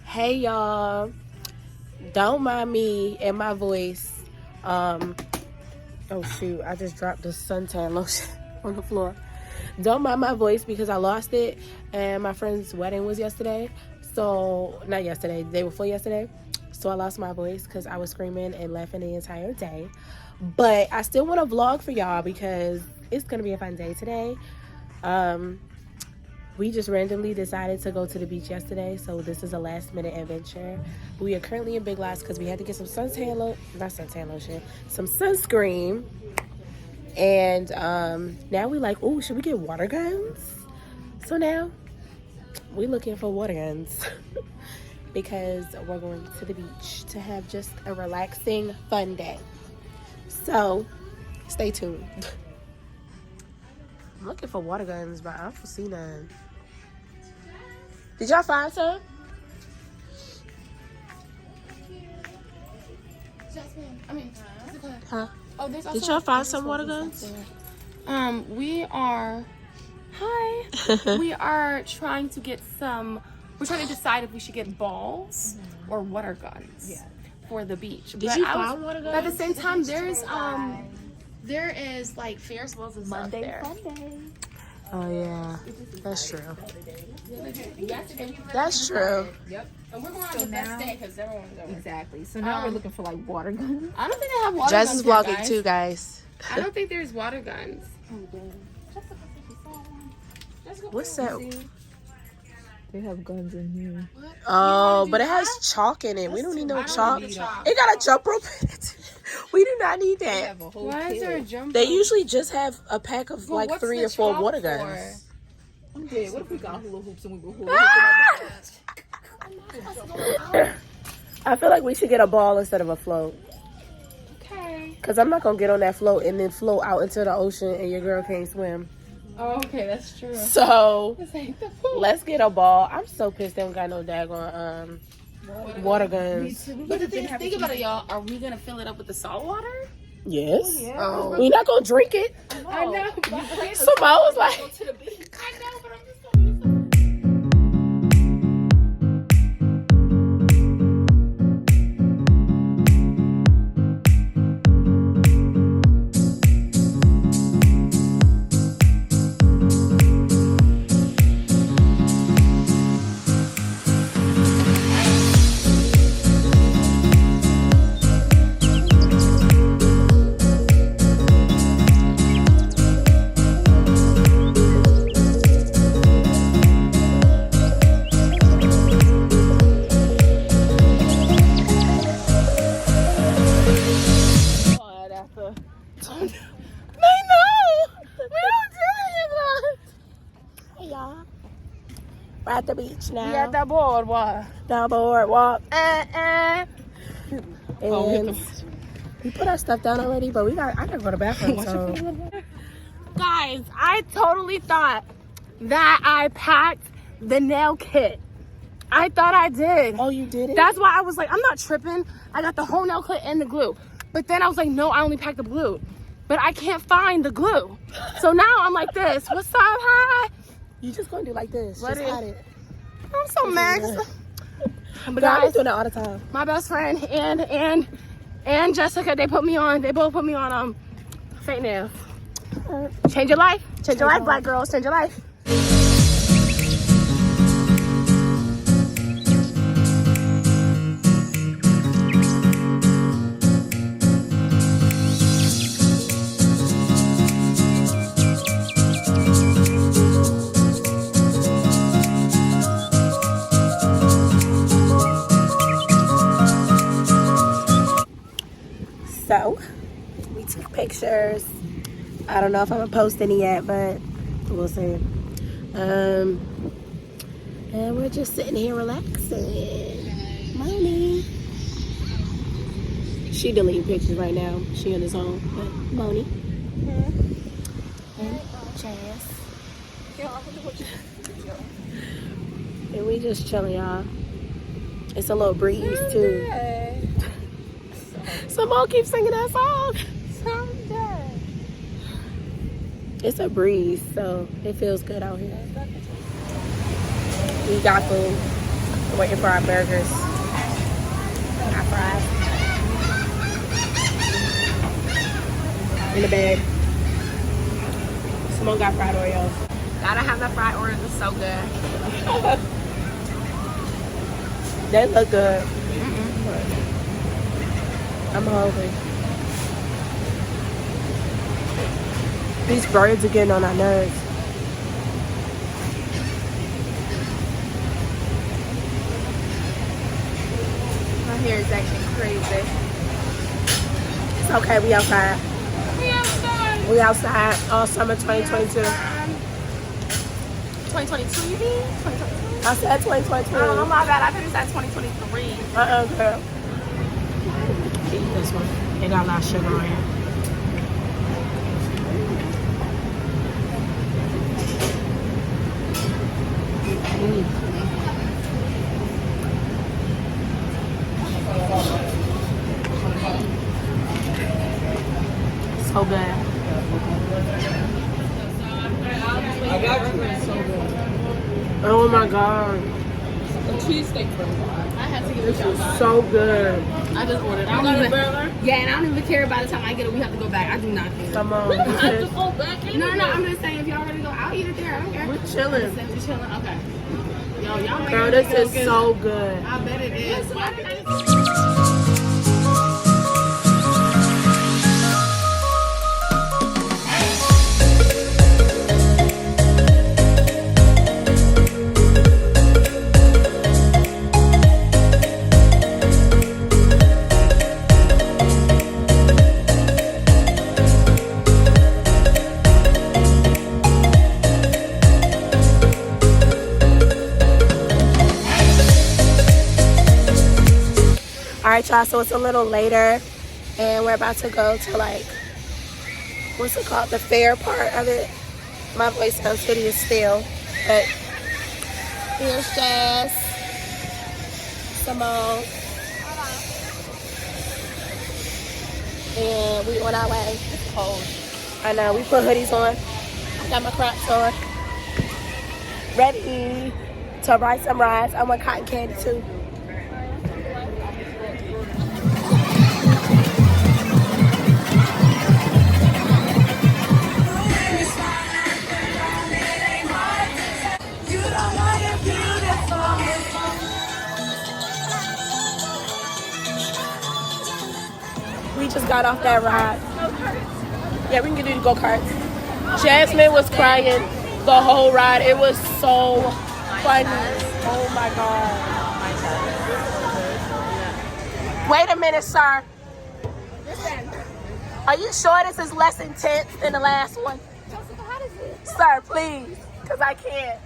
Hey y'all, don't mind me and my voice. Oh shoot, I just dropped the suntan lotion on the floor. Don't mind my voice because I lost it, and my friend's wedding was yesterday. So not yesterday, the day before yesterday. So I lost my voice because I was screaming and laughing the entire day. But I still want to vlog for y'all because it's gonna be a fun day today. We just randomly decided to go to the beach yesterday, so this is a last minute adventure. We are currently in Big Lots because we had to get some some sunscreen. And now we like, oh, should we get water guns? So now we looking for water guns because we're going to the beach to have just a relaxing, fun day. So stay tuned. I'm looking for water guns, but I don't see none. Did y'all find some? Huh? Oh, there's Did y'all find some water guns? We are trying to get some. We're trying to decide if we should get balls or water guns for the beach. Did you find water guns? But at the same time, there is like Ferris wheels and stuff there. Oh yeah, that's true. That's true. Yep. And we're going on the best day because everyone's going. Exactly. So now we're looking for like water guns. I don't think they have water Jess guns. is vlogging guys. too, guys. I don't think there's water guns. What's that? They have guns in here. Oh, but it has chalk in it. We don't need no chalk. It got a jump rope in it. We do not need that. Why is there a jump? They usually just have a pack of like 3 or 4 water guns. I'm dead. What if we got hula hoops and we go hula I feel like we should get a ball instead of a float. Okay. Because I'm not going to get on that float and then float out into the ocean and your girl can't swim. Oh, okay, that's true. So, This ain't the pool. let's get a ball. I'm so pissed they don't got no daggone water guns. But the thing is, think about it, y'all. Are we gonna fill it up with the salt water? Yes. Oh. We're not going to drink it. I know. Somebody was like... I know, but I'm just We're at the beach now. at the boardwalk. The boardwalk. Uh-uh. And we put our stuff down already, but I gotta go to the bathroom. So. Guys, I totally thought that I packed the nail kit. I thought I did. Oh, you did it? That's why I was like, I'm not tripping. I got the whole nail kit and the glue. But then I was like, no, I only packed the glue. But I can't find the glue. So now I'm like this. What's up, hi? You just gonna do like this. What Just is- hide it. I'm so mad. But I was guys, doing that all the time. my best friend and Jessica, they both put me on fake nails. Change your life. Change your life, black girls. Change your life. So, we took pictures. I don't know if I'm gonna post any yet, but we'll see. And we're just sitting here relaxing. Moni. She deleting pictures right now. She on his own. But Moni. And Jazz. And we just chilling, y'all. It's a little breeze too. Simone keeps singing that song. Someday. It's a breeze, so it feels good out here. We got the Waiting for our burgers. Our fries. In the bag. Simone got fried Oreos. Gotta have the fried Oreos. It's so good. They look good. I'm hungry. These birds are getting on our nerves. My hair is acting crazy. It's okay, we outside. We outside. We outside all summer 2022. 2022, you mean? 2022? I said 2022. Oh my bad, I think you said 2023. Girl. Eat this one. They got a lot of sugar on here. So good. Oh my god. Cheesesteak burger. I had to get This is so good. I just ordered. I don't even, yeah, and I don't even care by the time I get it. We have to go back. I do not care. Come on. No, I'm just saying if y'all ready to go, I'll eat it there. I don't care. We're chilling. We're chilling. Okay. Yo, y'all make Girl, it this feel is good. so good. I bet it is. All right, y'all, so it's a little later and we're about to go to like, what's it called? The fair part of it. My voice sounds hideous still, but here's Jazz, Simone, and we on our way. It's cold. I know, we put hoodies on. I got my Crocs on. Ready to ride some rides. I want cotton candy too. We just got off that ride. Yeah, we can do the go-karts. Jasmine was crying the whole ride. It was so funny. Oh my God. Wait a minute, sir. Listen. Are you sure this is less intense than the last one? Sir, please, because I can't.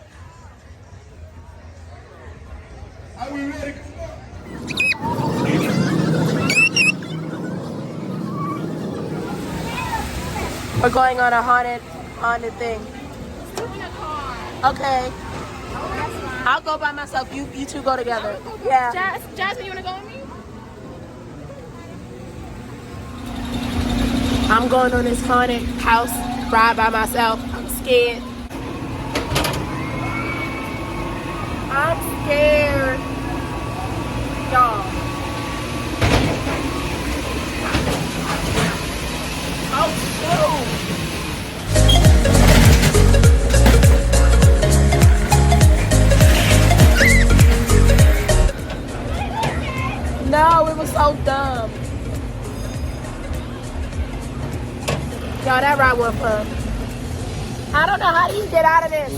Are we ready? We're going on a haunted thing. Okay. I'll go by myself. You two go together. Yeah. Jasmine, you wanna go with me? I'm going on this haunted house ride by myself. I'm scared. I'm scared. Y'all. Oh, shoot. No, it was so dumb. Y'all, that ride was fun. I don't know, how do you get out of this?